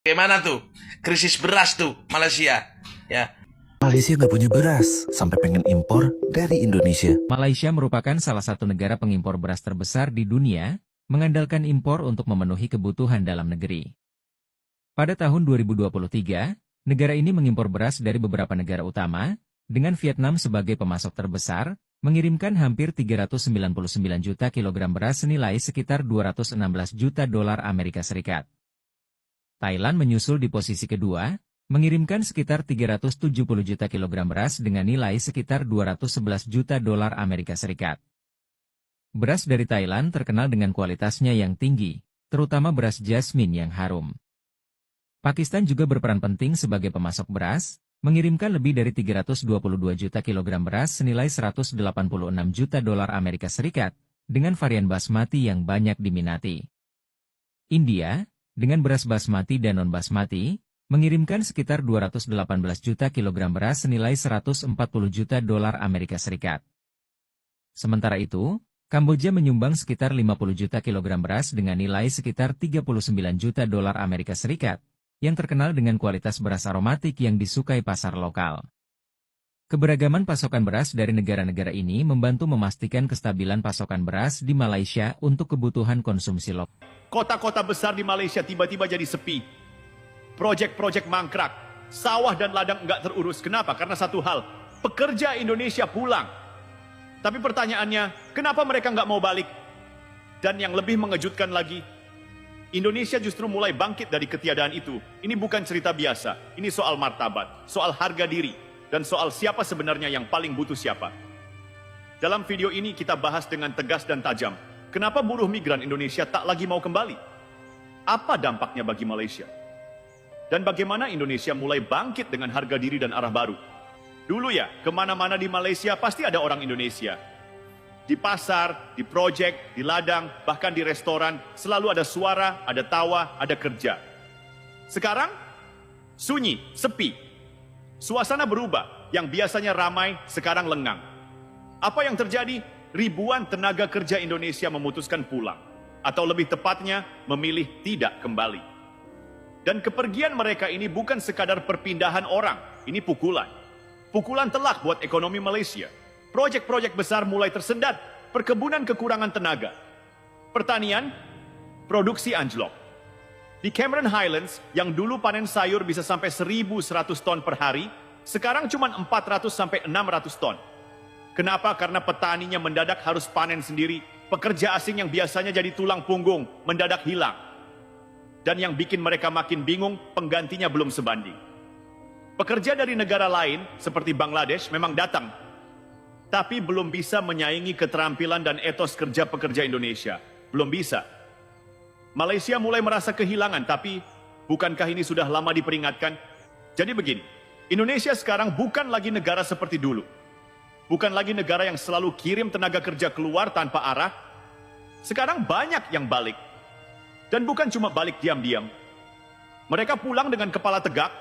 Bagaimana tuh? Krisis beras tuh Malaysia. Ya. Malaysia nggak punya beras, sampai pengen impor dari Indonesia. Malaysia merupakan salah satu negara pengimpor beras terbesar di dunia, mengandalkan impor untuk memenuhi kebutuhan dalam negeri. Pada tahun 2023, negara ini mengimpor beras dari beberapa negara utama, dengan Vietnam sebagai pemasok terbesar, mengirimkan hampir 399 juta kilogram beras senilai sekitar 216 juta dolar Amerika Serikat. Thailand menyusul di posisi kedua, mengirimkan sekitar 370 juta kilogram beras dengan nilai sekitar 211 juta dolar Amerika Serikat. Beras dari Thailand terkenal dengan kualitasnya yang tinggi, terutama beras jasmine yang harum. Pakistan juga berperan penting sebagai pemasok beras, mengirimkan lebih dari 322 juta kilogram beras senilai 186 juta dolar Amerika Serikat, dengan varian basmati yang banyak diminati. India, dengan beras basmati dan non-basmati, mengirimkan sekitar 218 juta kilogram beras senilai 140 juta dolar Amerika Serikat. Sementara itu, Kamboja menyumbang sekitar 50 juta kilogram beras dengan nilai sekitar 39 juta dolar Amerika Serikat, yang terkenal dengan kualitas beras aromatik yang disukai pasar lokal. Keberagaman pasokan beras dari negara-negara ini membantu memastikan kestabilan pasokan beras di Malaysia untuk kebutuhan konsumsi lokal. Kota-kota besar di Malaysia tiba-tiba jadi sepi. Proyek-proyek mangkrak. Sawah dan ladang enggak terurus. Kenapa? Karena satu hal. Pekerja Indonesia pulang. Tapi pertanyaannya, kenapa mereka enggak mau balik? Dan yang lebih mengejutkan lagi, Indonesia justru mulai bangkit dari ketiadaan itu. Ini bukan cerita biasa. Ini soal martabat, soal harga diri, dan soal siapa sebenarnya yang paling butuh siapa. Dalam video ini kita bahas dengan tegas dan tajam. Kenapa buruh migran Indonesia tak lagi mau kembali? Apa dampaknya bagi Malaysia? Dan bagaimana Indonesia mulai bangkit dengan harga diri dan arah baru? Dulu ya, kemana-mana di Malaysia pasti ada orang Indonesia. Di pasar, di proyek, di ladang, bahkan di restoran, selalu ada suara, ada tawa, ada kerja. Sekarang, sunyi, sepi. Suasana berubah, yang biasanya ramai, sekarang lengang. Apa yang terjadi? Ribuan tenaga kerja Indonesia memutuskan pulang, atau lebih tepatnya memilih tidak kembali. Dan kepergian mereka ini bukan sekadar perpindahan orang, ini pukulan. Pukulan telak buat ekonomi Malaysia. Proyek-proyek besar mulai tersendat, perkebunan kekurangan tenaga. Pertanian, produksi anjlok. Di Cameron Highlands, yang dulu panen sayur bisa sampai 1.100 ton per hari, sekarang cuma 400 sampai 600 ton. Kenapa? Karena petaninya mendadak harus panen sendiri. Pekerja asing yang biasanya jadi tulang punggung mendadak hilang. Dan yang bikin mereka makin bingung, penggantinya belum sebanding. Pekerja dari negara lain, seperti Bangladesh, memang datang. Tapi belum bisa menyaingi keterampilan dan etos kerja pekerja Indonesia. Belum bisa. Malaysia mulai merasa kehilangan, tapi bukankah ini sudah lama diperingatkan? Jadi begini, Indonesia sekarang bukan lagi negara seperti dulu. Bukan lagi negara yang selalu kirim tenaga kerja keluar tanpa arah. Sekarang banyak yang balik. Dan bukan cuma balik diam-diam. Mereka pulang dengan kepala tegak.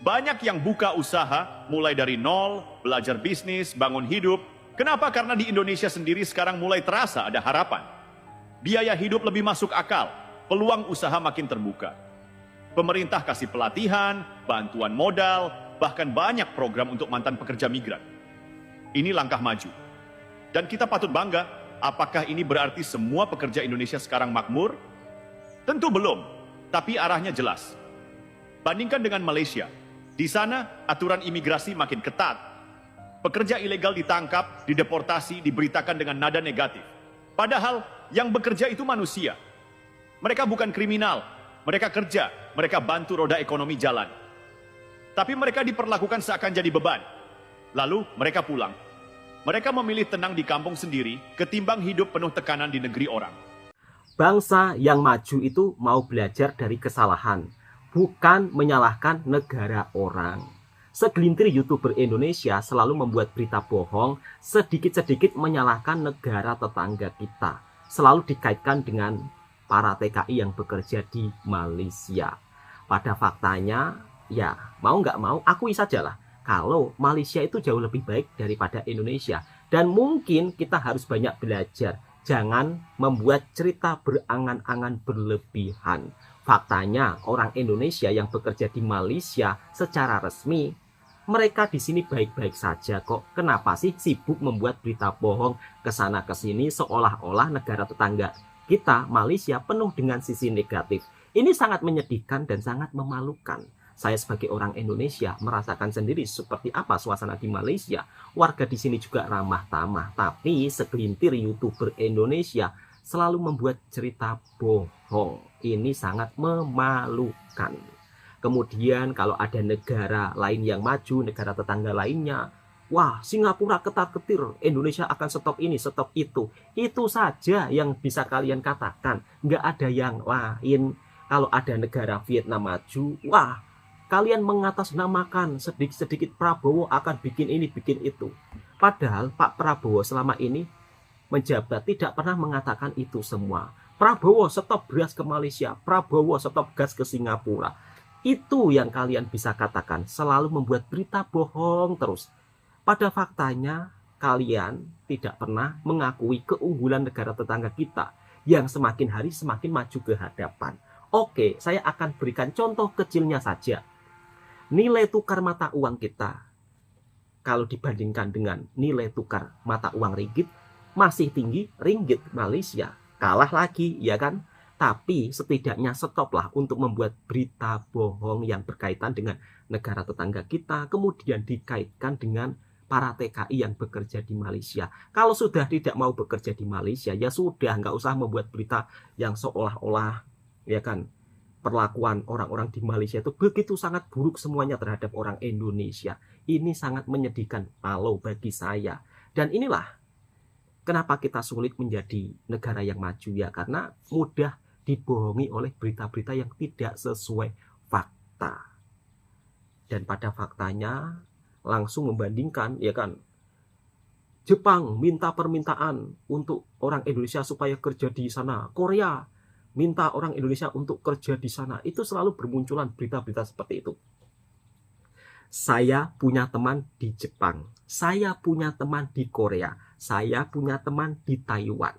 Banyak yang buka usaha, mulai dari nol, belajar bisnis, bangun hidup. Kenapa? Karena di Indonesia sendiri sekarang mulai terasa ada harapan. Biaya hidup lebih masuk akal, peluang usaha makin terbuka. Pemerintah kasih pelatihan, bantuan modal, bahkan banyak program untuk mantan pekerja migran. Ini langkah maju. Dan kita patut bangga, apakah ini berarti semua pekerja Indonesia sekarang makmur? Tentu belum, tapi arahnya jelas. Bandingkan dengan Malaysia, di sana aturan imigrasi makin ketat. Pekerja ilegal ditangkap, dideportasi, diberitakan dengan nada negatif. Padahal yang bekerja itu manusia. Mereka bukan kriminal, mereka kerja, mereka bantu roda ekonomi jalan. Tapi mereka diperlakukan seakan jadi beban. Lalu mereka pulang. Mereka memilih tenang di kampung sendiri ketimbang hidup penuh tekanan di negeri orang. Bangsa yang maju itu mau belajar dari kesalahan, bukan menyalahkan negara orang. Segelintir YouTuber Indonesia selalu membuat berita bohong, sedikit-sedikit menyalahkan negara tetangga kita. Selalu dikaitkan dengan para TKI yang bekerja di Malaysia. Pada faktanya, ya mau nggak mau, akui sajalah. Kalau Malaysia itu jauh lebih baik daripada Indonesia. Dan mungkin kita harus banyak belajar. Jangan membuat cerita berangan-angan berlebihan. Faktanya, orang Indonesia yang bekerja di Malaysia secara resmi, mereka di sini baik-baik saja kok. Kenapa sih sibuk membuat berita bohong ke sana ke sini seolah-olah negara tetangga kita, Malaysia, penuh dengan sisi negatif. Ini sangat menyedihkan dan sangat memalukan. Saya sebagai orang Indonesia merasakan sendiri seperti apa suasana di Malaysia. Warga di sini juga ramah tamah, tapi segelintir YouTuber Indonesia selalu membuat cerita bohong. Ini sangat memalukan. Kemudian kalau ada negara lain yang maju, negara tetangga lainnya, wah, Singapura ketar-ketir, Indonesia akan stop ini, stop itu. Itu saja yang bisa kalian katakan. Nggak ada yang lain. Kalau ada negara Vietnam maju, wah, kalian mengatasnamakan sedikit-sedikit Prabowo akan bikin ini, bikin itu. Padahal Pak Prabowo selama ini menjabat tidak pernah mengatakan itu semua. Prabowo stop beras ke Malaysia, Prabowo stop gas ke Singapura. Itu yang kalian bisa katakan, selalu membuat berita bohong terus. Pada faktanya, kalian tidak pernah mengakui keunggulan negara tetangga kita yang semakin hari semakin maju ke hadapan. Oke, saya akan berikan contoh kecilnya saja. Nilai tukar mata uang kita, kalau dibandingkan dengan nilai tukar mata uang ringgit, masih tinggi ringgit Malaysia. Kalah lagi, ya kan? Tapi setidaknya stoplah untuk membuat berita bohong yang berkaitan dengan negara tetangga kita, kemudian dikaitkan dengan para TKI yang bekerja di Malaysia. Kalau sudah tidak mau bekerja di Malaysia, ya sudah, nggak usah membuat berita yang seolah-olah, ya kan, perlakuan orang-orang di Malaysia itu begitu sangat buruk semuanya terhadap orang Indonesia. Ini sangat menyedihkan palau bagi saya. Dan inilah kenapa kita sulit menjadi negara yang maju, ya, karena mudah dibohongi oleh berita-berita yang tidak sesuai fakta. Dan pada faktanya langsung membandingkan, ya kan, Jepang minta permintaan untuk orang Indonesia supaya kerja di sana, Korea minta orang Indonesia untuk kerja di sana. Itu selalu bermunculan berita-berita seperti itu. Saya punya teman di Jepang, saya punya teman di Korea, saya punya teman di Taiwan.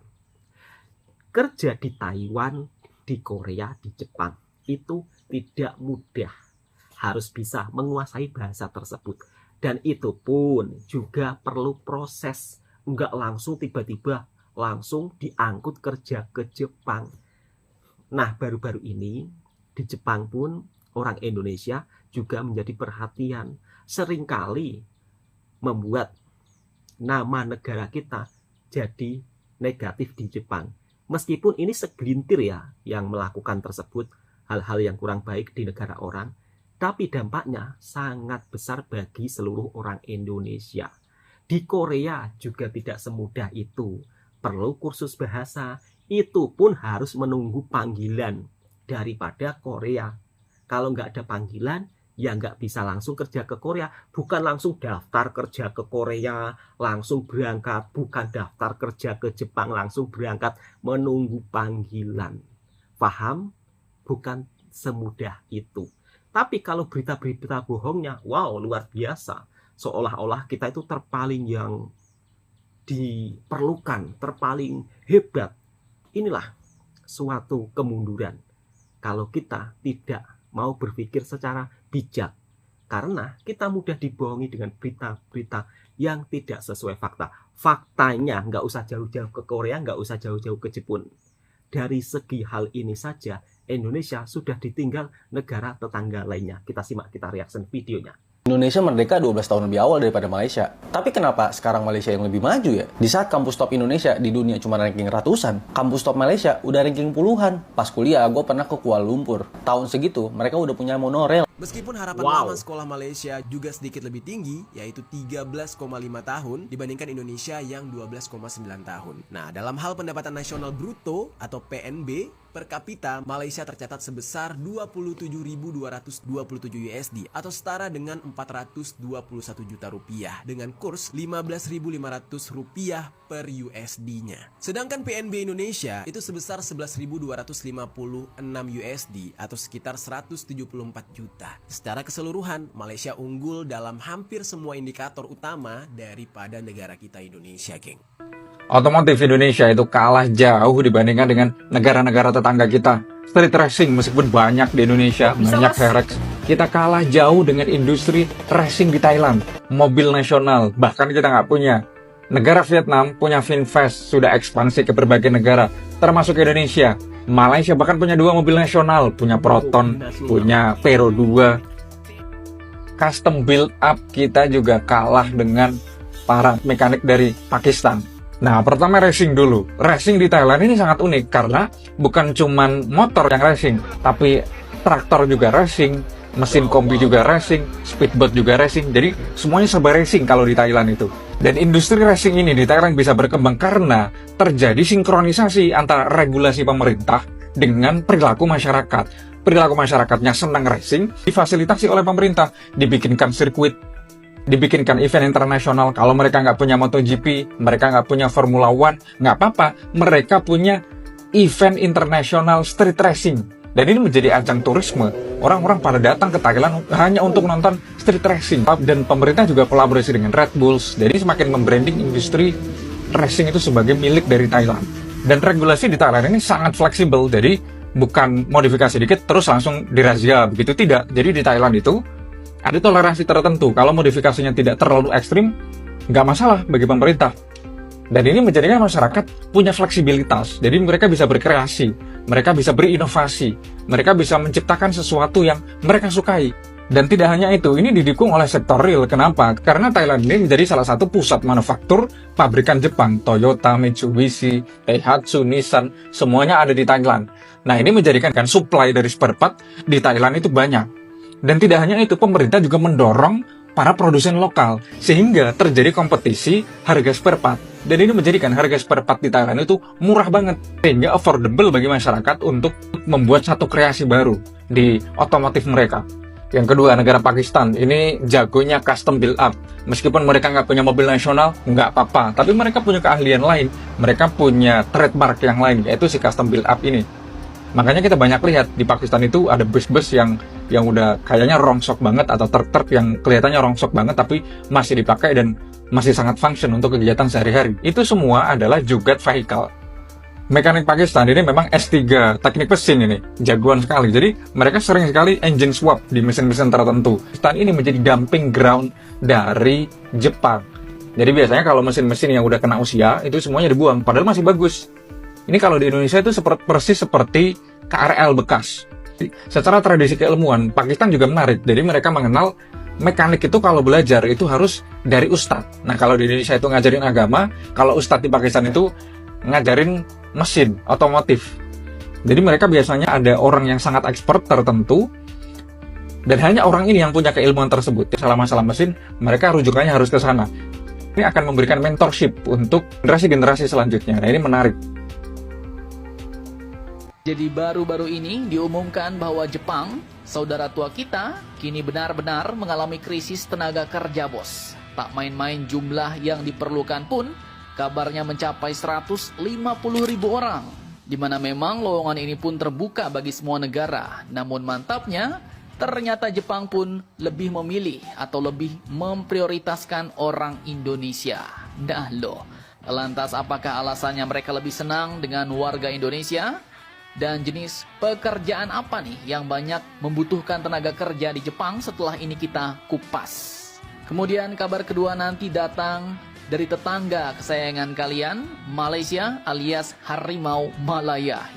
Kerja di Taiwan, di Korea, di Jepang itu tidak mudah. Harus bisa menguasai bahasa tersebut. Dan itu pun juga perlu proses. Enggak langsung tiba-tiba langsung diangkut kerja ke Jepang. Nah, baru-baru ini di Jepang pun orang Indonesia juga menjadi perhatian. Seringkali membuat nama negara kita jadi negatif di Jepang. Meskipun ini segelintir ya yang melakukan tersebut, hal-hal yang kurang baik di negara orang, tapi dampaknya sangat besar bagi seluruh orang Indonesia. Di Korea juga tidak semudah itu. Perlu kursus bahasa, itu pun harus menunggu panggilan daripada Korea. Kalau nggak ada panggilan, ya nggak bisa langsung kerja ke Korea. Bukan langsung daftar kerja ke Korea, langsung berangkat. Bukan daftar kerja ke Jepang, langsung berangkat, menunggu panggilan. Paham? Bukan semudah itu. Tapi kalau berita-berita bohongnya, wow, luar biasa. Seolah-olah kita itu terpaling yang diperlukan, terpaling hebat. Inilah suatu kemunduran kalau kita tidak mau berpikir secara bijak. Karena kita mudah dibohongi dengan berita-berita yang tidak sesuai fakta. Faktanya nggak usah jauh-jauh ke Korea, nggak usah jauh-jauh ke Jepun. Dari segi hal ini saja, Indonesia sudah ditinggal negara tetangga lainnya. Kita simak, kita reaction videonya. Indonesia merdeka 12 tahun lebih awal daripada Malaysia. Tapi kenapa sekarang Malaysia yang lebih maju ya? Di saat kampus top Indonesia di dunia cuma ranking ratusan, kampus top Malaysia udah ranking puluhan. Pas kuliah, gue pernah ke Kuala Lumpur. Tahun segitu, mereka udah punya monorail. Meskipun harapan lama sekolah Malaysia juga sedikit lebih tinggi, yaitu 13,5 tahun dibandingkan Indonesia yang 12,9 tahun. Nah, dalam hal pendapatan nasional bruto atau PNB per kapita, Malaysia tercatat sebesar 27.227 USD atau setara dengan 421 juta rupiah dengan kurs 15.500 rupiah per USD-nya. Sedangkan PNB Indonesia itu sebesar 11.256 USD atau sekitar 174 juta. Secara keseluruhan, Malaysia unggul dalam hampir semua indikator utama daripada negara kita Indonesia, geng. Otomotif Indonesia itu kalah jauh dibandingkan dengan negara-negara tetangga kita. Street racing meskipun banyak di Indonesia, banyak Herex, kita kalah jauh dengan industri racing di Thailand. Mobil nasional, bahkan kita nggak punya. Negara Vietnam punya Vinfast, sudah ekspansi ke berbagai negara, termasuk Indonesia. Malaysia bahkan punya 2 mobil nasional, punya Proton, punya Vero 2. Custom build up kita juga kalah dengan para mekanik dari Pakistan. Nah, pertama racing dulu. Racing di Thailand ini sangat unik karena bukan cuman motor yang racing, tapi traktor juga racing, mesin kombi juga racing, speedboat juga racing. Jadi semuanya serba racing kalau di Thailand itu. Dan industri racing ini di Thailand bisa berkembang karena terjadi sinkronisasi antara regulasi pemerintah dengan perilaku masyarakat. Perilaku masyarakatnya senang racing, difasilitasi oleh pemerintah, dibikinkan sirkuit, dibikinkan event internasional. Kalau mereka nggak punya MotoGP, mereka nggak punya Formula One, nggak apa-apa. Mereka punya event internasional street racing. Dan ini menjadi ajang turisme. Orang-orang pada datang ke Thailand hanya untuk nonton street racing. Dan pemerintah juga kolaborasi dengan Red Bulls. Jadi semakin membranding industri racing itu sebagai milik dari Thailand. Dan regulasi di Thailand ini sangat fleksibel. Jadi bukan modifikasi dikit terus langsung dirazia. Begitu tidak. Jadi di Thailand itu ada toleransi tertentu. Kalau modifikasinya tidak terlalu ekstrim, nggak masalah bagi pemerintah. Dan ini menjadikan masyarakat punya fleksibilitas. Jadi mereka bisa berkreasi, mereka bisa berinovasi, mereka bisa menciptakan sesuatu yang mereka sukai. Dan tidak hanya itu, ini didukung oleh sektor real. Kenapa? Karena Thailand ini menjadi salah satu pusat manufaktur pabrikan Jepang. Toyota, Mitsubishi, Daihatsu, Nissan, semuanya ada di Thailand. Nah, ini menjadikan supply dari spare part di Thailand itu banyak. Dan tidak hanya itu, pemerintah juga mendorong para produsen lokal, sehingga terjadi kompetisi harga spare part. Dan ini menjadikan harga spare part di Thailand itu murah banget, sehingga affordable bagi masyarakat untuk membuat satu kreasi baru di otomotif mereka. Yang kedua, negara Pakistan, ini jagonya custom build up. Meskipun mereka nggak punya mobil nasional, nggak apa-apa, tapi mereka punya keahlian lain, mereka punya trademark yang lain, yaitu si custom build up ini. Makanya kita banyak lihat di Pakistan itu ada bus-bus yang udah kayaknya rongsok banget, atau truk-truk yang kelihatannya rongsok banget tapi masih dipakai dan masih sangat function untuk kegiatan sehari-hari. Itu semua adalah Jugaad vehicle. Mekanik Pakistan ini memang S3 teknik mesin ini, jagoan sekali. Jadi mereka sering sekali engine swap di mesin-mesin tertentu. Pakistan ini menjadi dumping ground dari Jepang. Jadi biasanya kalau mesin-mesin yang udah kena usia itu semuanya dibuang, padahal masih bagus. Ini kalau di Indonesia itu persis seperti KRL bekas. Secara tradisi keilmuan, Pakistan juga menarik. Jadi mereka mengenal mekanik itu kalau belajar itu harus dari ustadz. Nah, kalau di Indonesia itu ngajarin agama, kalau ustadz di Pakistan itu ngajarin mesin, otomotif. Jadi mereka biasanya ada orang yang sangat expert tertentu, dan hanya orang ini yang punya keilmuan tersebut. Salah masalah mesin, mereka rujukannya harus ke sana. Ini akan memberikan mentorship untuk generasi-generasi selanjutnya. Nah, ini menarik. Jadi baru-baru ini diumumkan bahwa Jepang, saudara tua kita, kini benar-benar mengalami krisis tenaga kerja, bos. Tak main-main jumlah yang diperlukan pun, kabarnya mencapai 150.000 orang. Di mana memang lowongan ini pun terbuka bagi semua negara. Namun mantapnya, ternyata Jepang pun lebih memilih atau lebih memprioritaskan orang Indonesia. Dah loh, lantas apakah alasannya mereka lebih senang dengan warga Indonesia? Dan jenis pekerjaan apa nih yang banyak membutuhkan tenaga kerja di Jepang? Setelah ini kita kupas. Kemudian kabar kedua nanti datang dari tetangga kesayangan kalian, Malaysia alias Harimau Malaya.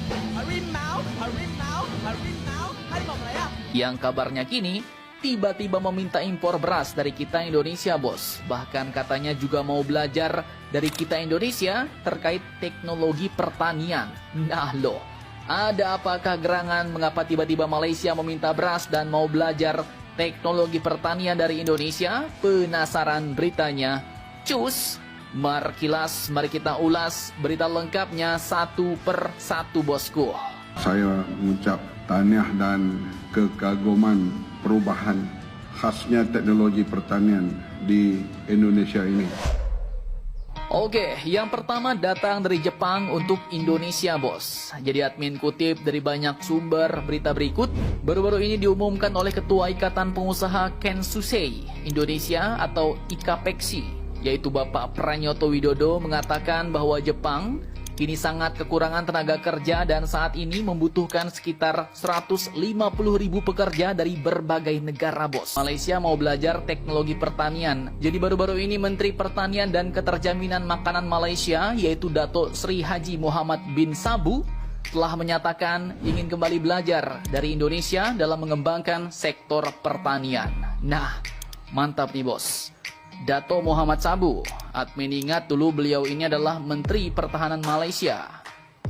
Yang kabarnya kini tiba-tiba meminta impor beras dari kita Indonesia, bos. Bahkan katanya juga mau belajar dari kita Indonesia terkait teknologi pertanian. Nah loh, ada apakah gerangan mengapa tiba-tiba Malaysia meminta beras dan mau belajar teknologi pertanian dari Indonesia? Penasaran beritanya? Cus! Mari kita ulas berita lengkapnya satu per satu, bosku. Saya mengucap tahniah dan kekaguman perubahan khasnya teknologi pertanian di Indonesia ini. Oke, yang pertama datang dari Jepang untuk Indonesia, bos. Jadi admin kutip dari banyak sumber berita berikut. Baru-baru ini diumumkan oleh Ketua Ikatan Pengusaha Kensusei Indonesia atau IKPEXI, yaitu Bapak Pranyoto Widodo, mengatakan bahwa Jepang kini sangat kekurangan tenaga kerja dan saat ini membutuhkan sekitar 150.000 pekerja dari berbagai negara, bos. Malaysia mau belajar teknologi pertanian. Jadi baru-baru ini Menteri Pertanian dan Keterjaminan Makanan Malaysia, yaitu Datuk Seri Haji Muhammad bin Sabu, telah menyatakan ingin kembali belajar dari Indonesia dalam mengembangkan sektor pertanian. Nah, mantap nih, bos. Dato Muhammad Sabu, admin ingat dulu beliau ini adalah Menteri Pertahanan Malaysia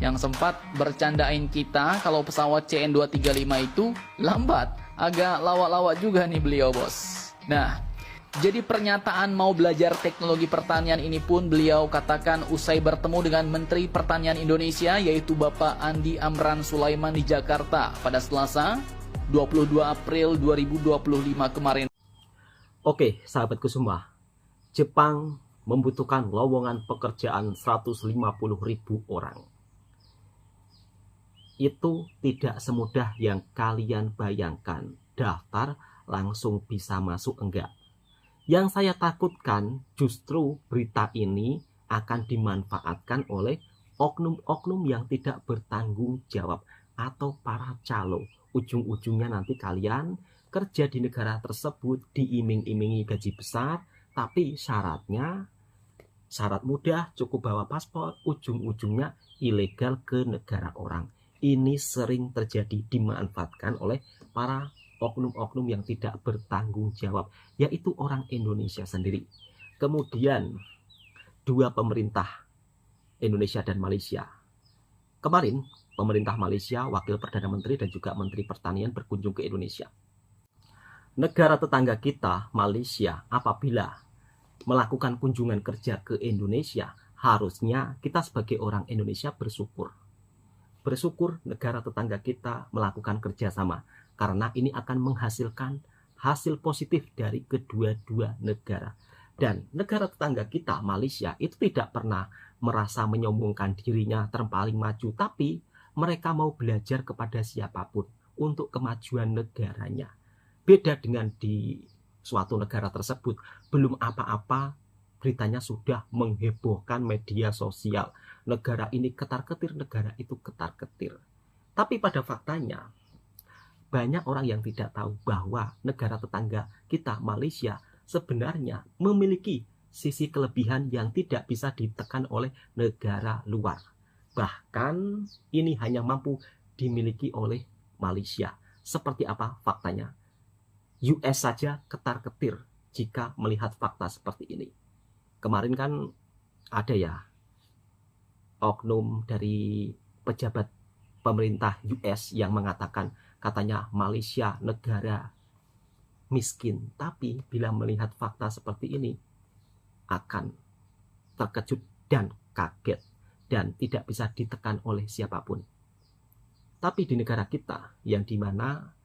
yang sempat bercandain kita kalau pesawat CN235 itu lambat. Agak lawak-lawak juga nih beliau, bos. Nah, jadi pernyataan mau belajar teknologi pertanian ini pun beliau katakan usai bertemu dengan Menteri Pertanian Indonesia, yaitu Bapak Andi Amran Sulaiman di Jakarta pada Selasa 22 April 2025 kemarin. Oke, sahabatku semua. Jepang membutuhkan lowongan pekerjaan 150.000 orang. Itu tidak semudah yang kalian bayangkan. Daftar langsung bisa masuk enggak. Yang saya takutkan justru berita ini akan dimanfaatkan oleh oknum-oknum yang tidak bertanggung jawab atau para calo. Ujung-ujungnya nanti kalian kerja di negara tersebut diiming-imingi gaji besar, tapi syarat mudah, cukup bawa paspor, ujung-ujungnya ilegal ke negara orang. Ini sering terjadi, dimanfaatkan oleh para oknum-oknum yang tidak bertanggung jawab, yaitu orang Indonesia sendiri. Kemudian, dua pemerintah, Indonesia dan Malaysia. Kemarin, pemerintah Malaysia, Wakil Perdana Menteri dan juga Menteri Pertanian berkunjung ke Indonesia. Negara tetangga kita, Malaysia, apabila melakukan kunjungan kerja ke Indonesia, harusnya kita sebagai orang Indonesia bersyukur. Bersyukur negara tetangga kita melakukan kerjasama, karena ini akan menghasilkan hasil positif dari kedua-dua negara. Dan negara tetangga kita, Malaysia, itu tidak pernah merasa menyombongkan dirinya terpaling maju, tapi mereka mau belajar kepada siapapun untuk kemajuan negaranya. Beda dengan di suatu negara tersebut, belum apa-apa beritanya sudah menghebohkan media sosial. Negara ini ketar-ketir, negara itu ketar-ketir. Tapi pada faktanya, banyak orang yang tidak tahu bahwa negara tetangga kita, Malaysia, sebenarnya memiliki sisi kelebihan yang tidak bisa ditekan oleh negara luar. Bahkan ini hanya mampu dimiliki oleh Malaysia. Seperti apa faktanya? US saja ketar-ketir jika melihat fakta seperti ini. Kemarin kan ada ya oknum dari pejabat pemerintah US yang mengatakan katanya Malaysia negara miskin. Tapi bila melihat fakta seperti ini akan terkejut dan kaget dan tidak bisa ditekan oleh siapapun. Tapi di negara kita yang dimana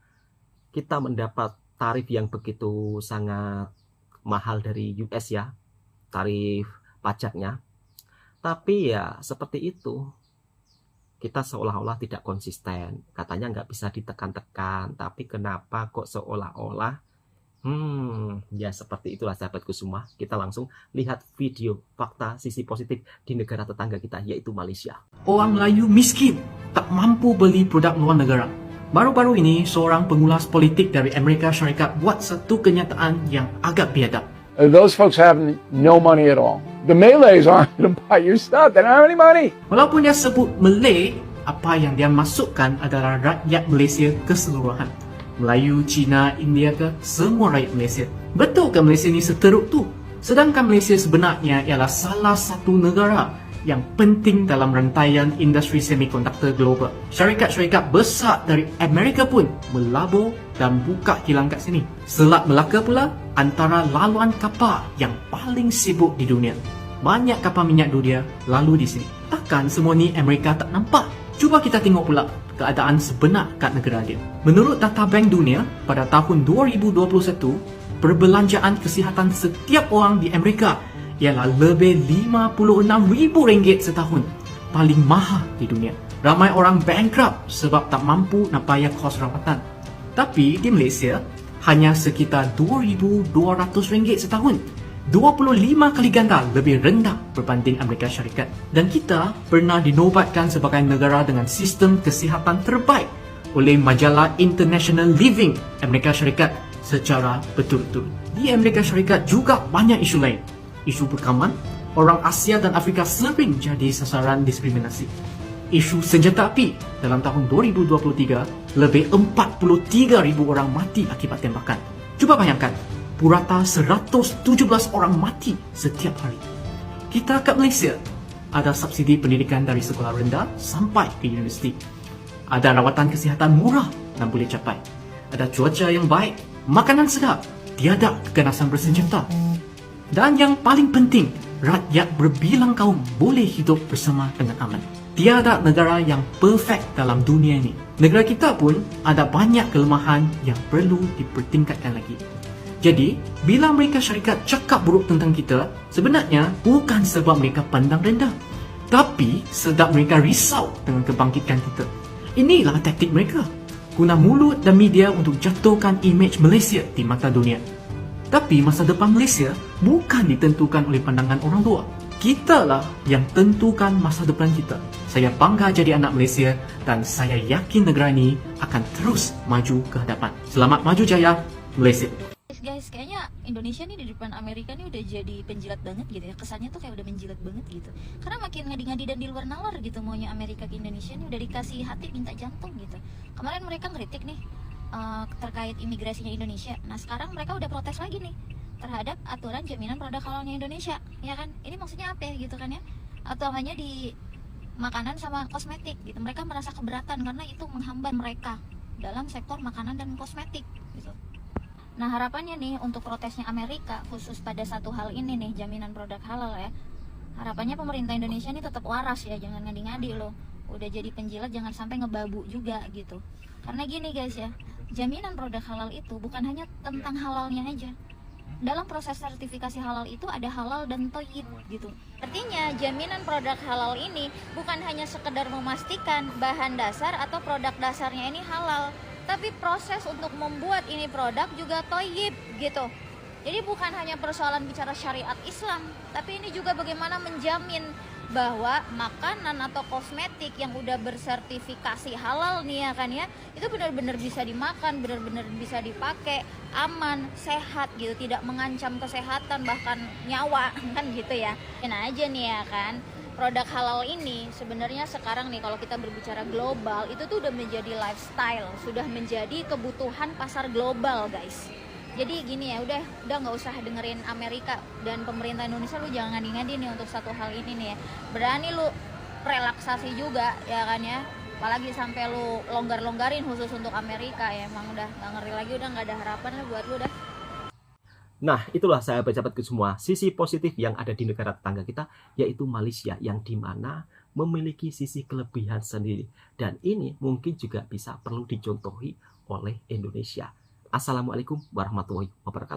kita mendapat tarif yang begitu sangat mahal dari US ya, tarif pajaknya. Tapi ya seperti itu, kita seolah-olah tidak konsisten. Katanya nggak bisa ditekan-tekan, tapi kenapa kok seolah-olah? Ya seperti itulah sahabatku semua. Kita langsung lihat video fakta sisi positif di negara tetangga kita, yaitu Malaysia. Orang Melayu miskin, tak mampu beli produk luar negara. Baru-baru ini, seorang pengulas politik dari Amerika Syarikat buat satu kenyataan yang agak biadab. Those folks have no money at all. The Malays aren't going to buy your stuff. They don't have any money. Walaupun dia sebut Malay, apa yang dia masukkan adalah rakyat Malaysia keseluruhan. Melayu, Cina, India ke, semua rakyat Malaysia. Betul ke Malaysia ni seteruk tu? Sedangkan Malaysia sebenarnya ialah salah satu negara yang penting dalam rantaian industri semikonduktor global. Syarikat-syarikat besar dari Amerika pun melabur dan buka kilang kat sini. Selat Melaka pula antara laluan kapal yang paling sibuk di dunia. Banyak kapal minyak dunia lalu di sini. Takkan semua ni Amerika tak nampak? Cuba kita tengok pula keadaan sebenar kat negara dia. Menurut data Bank Dunia, pada tahun 2021, perbelanjaan kesihatan setiap orang di Amerika ialah lebih RM56,000 setahun. Paling mahal di dunia. Ramai orang bankrupt sebab tak mampu nak bayar kos rawatan. Tapi di Malaysia, hanya sekitar RM2,200 setahun. 25 kali ganda lebih rendah berbanding Amerika Syarikat. Dan kita pernah dinobatkan sebagai negara dengan sistem kesihatan terbaik oleh majalah International Living Amerika Syarikat secara betul-betul. Di Amerika Syarikat juga banyak isu lain. Isu perkaman, orang Asia dan Afrika sering jadi sasaran diskriminasi. Isu senjata api, dalam tahun 2023, lebih 43,000 orang mati akibat tembakan. Cuba bayangkan, purata 117 orang mati setiap hari. Kita kat Malaysia, ada subsidi pendidikan dari sekolah rendah sampai ke universiti. Ada rawatan kesihatan murah dan boleh capai. Ada cuaca yang baik, makanan sedap, tiada keganasan bersenjata. Dan yang paling penting, rakyat berbilang kaum boleh hidup bersama dengan aman. Tiada negara yang perfect dalam dunia ini. Negara kita pun ada banyak kelemahan yang perlu dipertingkatkan lagi. Jadi, bila Amerika Syarikat cakap buruk tentang kita, sebenarnya bukan sebab mereka pandang rendah, tapi sebab mereka risau dengan kebangkitan kita. Inilah taktik mereka, guna mulut dan media untuk jatuhkan imej Malaysia di mata dunia. Tapi masa depan Malaysia bukan ditentukan oleh pandangan orang luar. Kitalah yang tentukan masa depan kita. Saya bangga jadi anak Malaysia dan saya yakin negara ini akan terus maju ke hadapan. Selamat maju jaya, Malaysia. Guys, kayaknya Indonesia nih di depan Amerika nih udah jadi penjilat banget gitu ya. Kesannya tuh kayak udah menjilat banget gitu. Karena makin ngadi-ngadi dan di luar nalar gitu maunya Amerika ke Indonesia nih udah dikasih hati minta jantung gitu. Kemarin mereka ngeritik nih terkait imigrasinya Indonesia. Nah sekarang mereka udah protes lagi nih terhadap aturan jaminan produk halalnya Indonesia, ya kan? Ini maksudnya apa ya gitu kan ya? Atau hanya di makanan sama kosmetik gitu. Mereka merasa keberatan karena itu menghambat mereka dalam sektor makanan dan kosmetik gitu. Nah harapannya nih untuk protesnya Amerika khusus pada satu hal ini nih, jaminan produk halal ya. Harapannya pemerintah Indonesia nih tetap waras ya, jangan ngadi-ngadi loh. Udah jadi penjilat jangan sampai ngebabu juga gitu. Karena gini guys ya, jaminan produk halal itu bukan hanya tentang halalnya aja. Dalam proses sertifikasi halal itu ada halal dan thayyib gitu. Artinya jaminan produk halal ini bukan hanya sekedar memastikan bahan dasar atau produk dasarnya ini halal, tapi proses untuk membuat ini produk juga thayyib gitu. Jadi bukan hanya persoalan bicara syariat Islam, tapi ini juga bagaimana menjamin bahwa makanan atau kosmetik yang udah bersertifikasi halal nih ya kan ya, itu benar-benar bisa dimakan, benar-benar bisa dipakai, aman, sehat gitu, tidak mengancam kesehatan bahkan nyawa kan gitu ya. Nah aja nih ya kan, produk halal ini sebenarnya sekarang nih kalau kita berbicara global itu tuh udah menjadi lifestyle, sudah menjadi kebutuhan pasar global guys. Jadi gini ya, udah nggak usah dengerin Amerika dan pemerintah Indonesia, lu jangan ngadi-ngadi nih untuk satu hal ini nih ya. Berani lu relaksasi juga ya kan ya, apalagi sampai lu longgar-longgarin khusus untuk Amerika ya, emang udah nggak ngeri lagi, udah nggak ada harapan lah buat lu dah. Nah, itulah sahabat-sahabatku semua, sisi positif yang ada di negara tetangga kita, yaitu Malaysia, yang dimana memiliki sisi kelebihan sendiri. Dan ini mungkin juga bisa perlu dicontohi oleh Indonesia. Assalamualaikum warahmatullahi wabarakatuh.